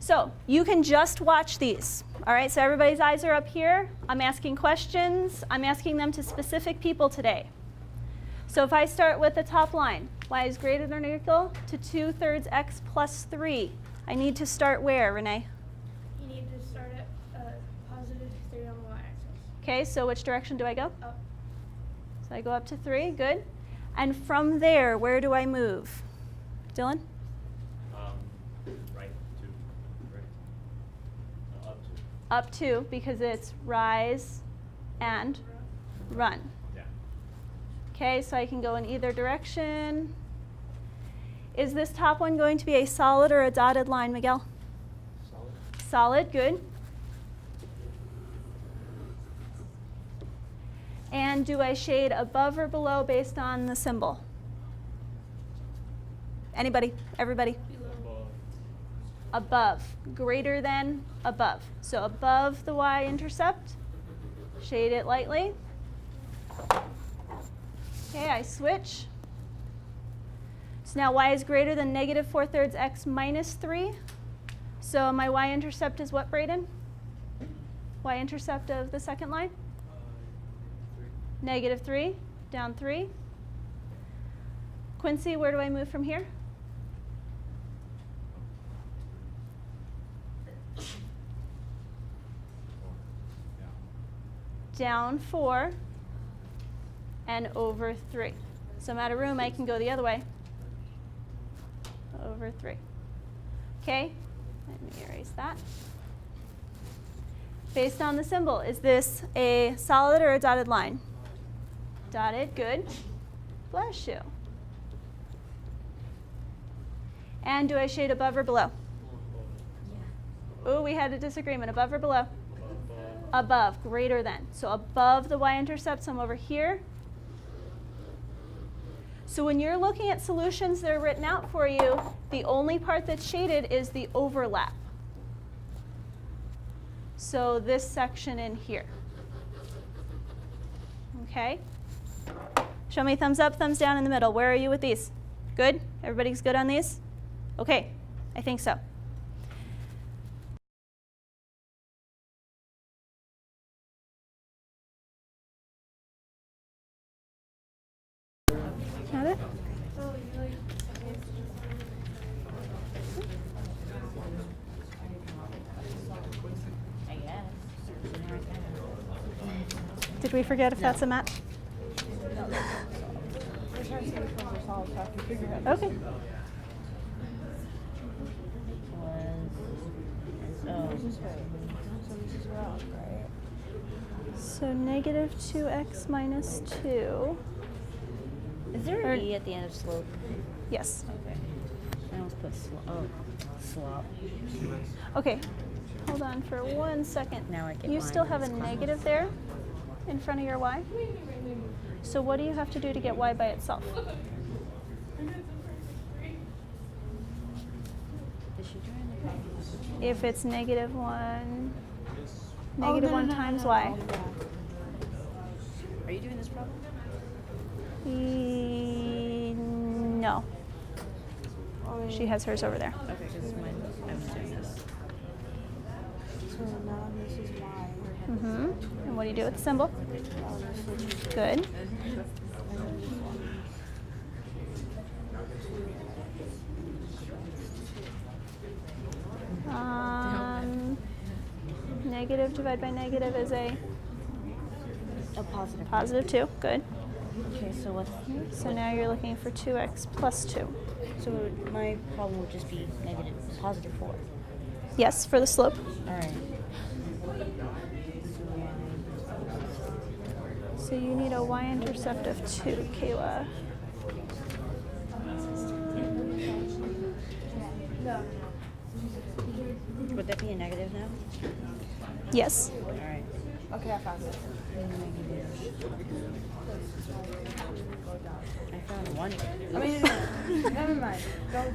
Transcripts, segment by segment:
So you can just watch these. All right, so everybody's eyes are up here. I'm asking questions. I'm asking them to specific people today. So if I start with the top line, y is greater than or equal to 2/3 x plus 3. I need to start where, Renee? You need to start at positive 3 on the y-axis. Okay, so which direction do I go? Up. So I go up to 3, good. And from there, where do I move? Dylan? Right, 2, right? Up 2. Up 2, because it's rise and run. Yeah. Okay, so I can go in either direction. Is this top one going to be a solid or a dotted line, Miguel? Solid. Solid, good. And do I shade above or below based on the symbol? Anybody? Everybody? Above. Above. Greater than above. So above the y-intercept, shade it lightly. Okay, I switch. So now y is greater than negative 4/3 x minus 3. So my y-intercept is what, Braden? Y-intercept of the second line? Negative 3, down 3. Quincy, where do I move from here? Down 4 and over 3. So I'm out of room, I can go the other way. Over 3. Okay, let me erase that. Based on the symbol, is this a solid or a dotted line? Dotted, good. Bless you. And do I shade above or below? Oh, we had a disagreement. Above or below? Above, greater than. So above the y-intercept, so I'm over here. So when you're looking at solutions that are written out for you, the only part that's shaded is the overlap. So this section in here. Okay? Show me thumbs up, thumbs down in the middle. Where are you with these? Good? Everybody's good on these? Okay, I think so. Got it? Did we forget if that's a match? Okay. So negative 2x minus 2. Is there an E at the end of slope? Yes. Okay. I almost put slop. Okay. Hold on for 1 second. Now I get You mine still and have a it's close. negative there in front of your y. So what do you have to do to get y by itself? Is she doing the If it's negative 1, negative 1 times y. Are you doing this problem? No. She has hers over there. Okay, because I was doing this. So now this is y. And what do you do with the symbol? Good. Negative divided by negative is a positive. positive 2. Good. Okay, so what's So now you're looking for 2x plus 2. so my problem would just be positive 4. Yes, for the slope. All right. So you need a y-intercept of 2, Kayla. Would that be a negative now? Yes. All right. Okay, I found it. I found one. I mean, never mind. Don't.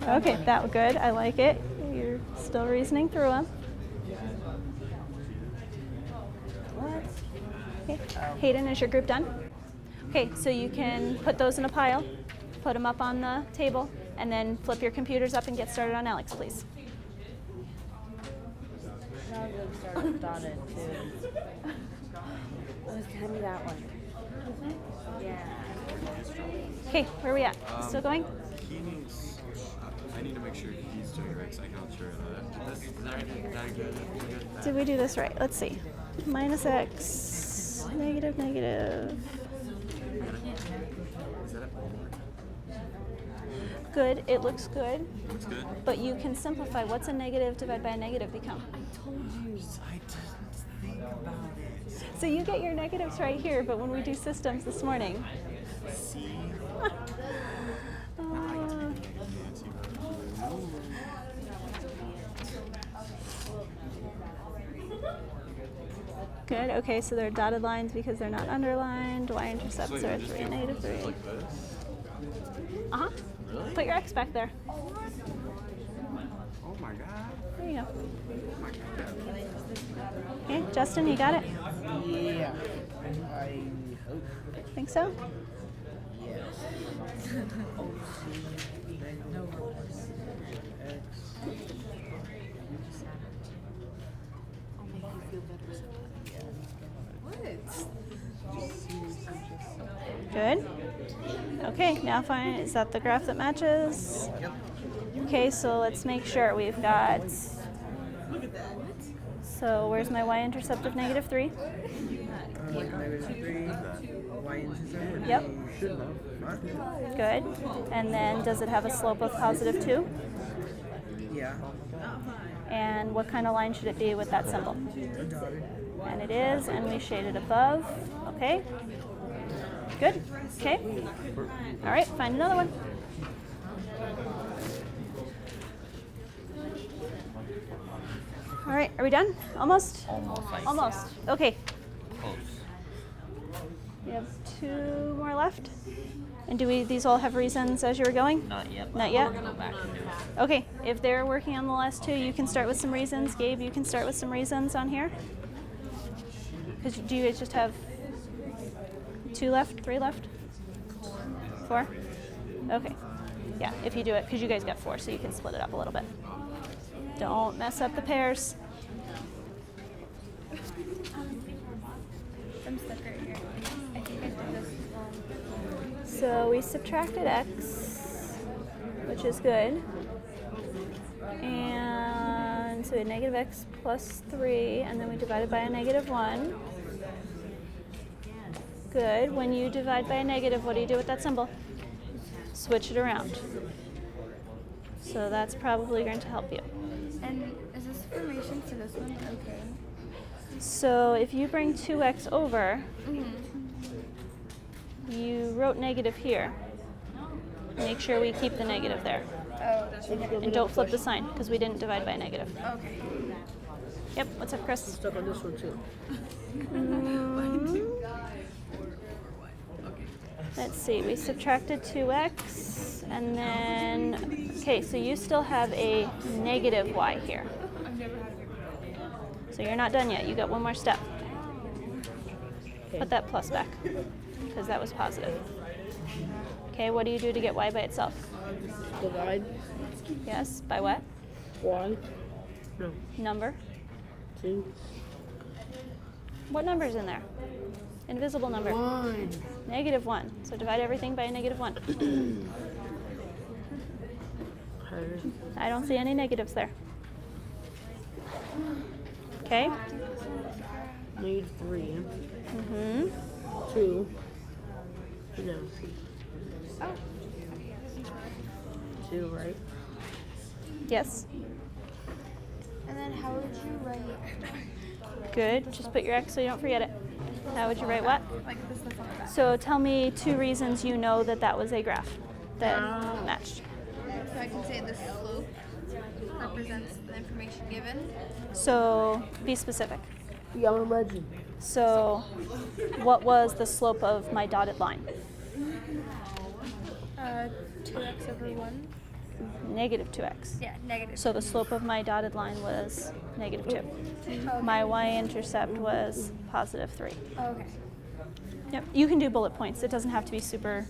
Okay, that was good. I like it. You're still reasoning through them. What? Okay. Hayden, is your group done? Okay, so you can put those in a pile, put them up on the table. And then flip your computers up and get started on Alex, please. Now I'm going to start with dotted too. Oh, hand me that one. Yeah. Okay, where are we at? Still going? He needs. I need to make sure he's doing it right, so I can't sure. Is that good? Did we do this right? Let's see. Minus x, negative, negative. Is that it? Good, it looks good. Looks good. But you can simplify. What's a negative divided by a negative become? I didn't think about it. So you get your negatives right here, but when we do systems this morning. See? Good, okay, so they're dotted lines because they're not underlined. Y-intercepts So are you just 3, do negative 3. like this? Uh-huh. Really? Put your x back there. Oh my god. There you go. Oh my god. Okay, Justin, you got it? Yeah, I hope. Think so? Yes. Good. Okay, now fine. Is that the graph that matches? Yep. Okay, so let's make sure we've got. So where's my y-intercept of negative 3? -3, y-intercept. Yep. Should have. Not. Good. And then does it have a slope of positive 2? Yeah. And what kind of line should it be with that symbol? Dotted. And it is, and we shade it above. Okay. Good. Okay. All right, find another one. All right, are we done? Almost? Almost. Okay. We have 2 more left. And do these all have reasons as you were going? Not yet. Not yet? Go back and do it. Okay, if they're working on the last 2, you can start with some reasons. Gabe, you can start with some reasons on here. Because do you guys just have 2 left, 3 left? 4? Okay. Yeah, if you do it, because you guys got 4, so you can split it up a little bit. Don't mess up the pairs. I'm stuck right here. I think I did this wrong. So we subtracted x, which is good. And so we had negative x plus 3, and then we divided by a negative 1. Good. When you divide by a negative, what do you do with that symbol? Switch it around. So that's probably going to help you. And is this formation for this one okay? So if you bring 2x over, you wrote negative here. Make sure we keep the negative there. Oh, And don't flip the sign, because we didn't divide by a negative. okay. Yep, what's up, Chris? Stuck on this one too. Let's see, we subtracted 2x, and then, okay, so you still have a negative y here. So you're not done yet, you got one more step. Put that plus back, because that was positive. Okay, what do you do to get y by itself? Divide. Yes, by what? 1. No. Number. 2. What number is in there? Invisible number. 1. Negative 1. So divide everything by a negative 1. I don't see any negatives there. Okay? Need 3. Mm-hmm. 2. No. Oh. 2, right? Yes. And then how would you write Good. Just put your x so you don't forget it. How would you write what? like this stuff on the back? So tell me 2 reasons you know that that was a graph that matched. So I can say the slope represents the information given. So be specific. Yeah, I'm Reggie. So what was the slope of my dotted line? 2x over 1. Negative 2x. Yeah, negative. So the slope of my dotted line was negative 2. My y-intercept was positive 3. Okay. Yep. You can do bullet points. It doesn't have to be super,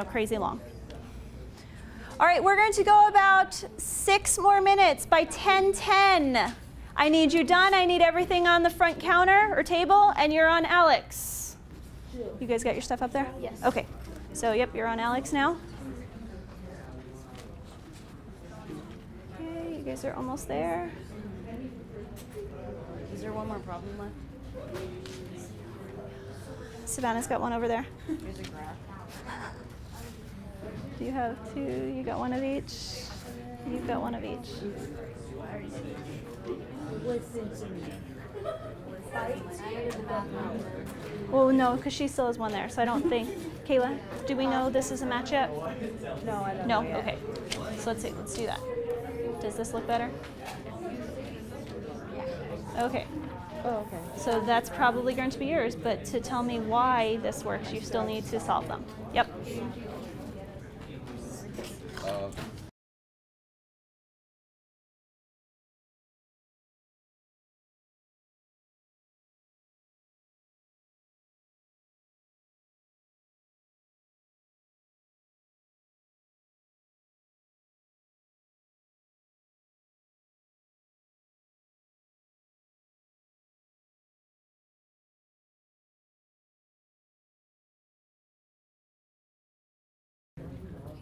crazy long. All right, we're going to go about 6 more minutes by 10:10. I need you done. I need everything on the front counter or table, and you're on Alex. You guys got your stuff up there? Yes. Okay. So, yep, you're on Alex now. Okay, you guys are almost there. Is there one more problem left? Savannah's got one over there. Here's a graph. Do you have 2? You got one of each? You've got one of each. Well, no, because she still has one there, so I don't think. Kayla, do we know this is a match yet? No, I don't No? know yet. Okay. So let's see. Let's do that. Does this look better? Okay. Oh, okay. So that's probably going to be yours, but to tell me why this works, you still need to solve them. Yep.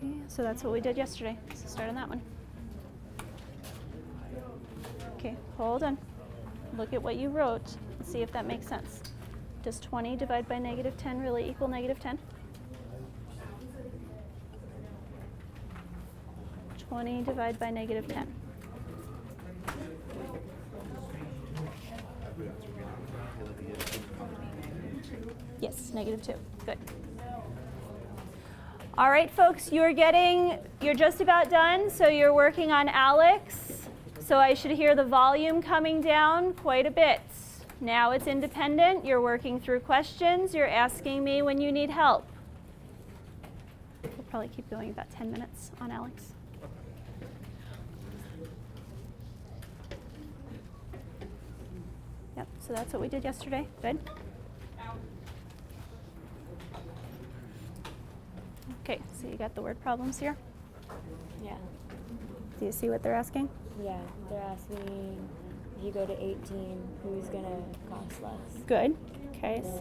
Okay, so that's what we did yesterday. So start on that one. Okay, hold on. Look at what you wrote and see if that makes sense. Does 20 divided by negative 10 really equal negative 10? 20 divided by negative 10. Yes, negative 2. Good. All right, folks, you're just about done, so you're working on Alex. So I should hear the volume coming down quite a bit. Now it's independent, you're working through questions, you're asking me when you need help. We'll probably keep going about 10 minutes on Alex. Yep, so that's what we did yesterday. Good. Okay, so you got the word problems here. Yeah. Do you see what they're asking? Yeah. They're asking if you go to 18, who's gonna cost less? Good. Okay.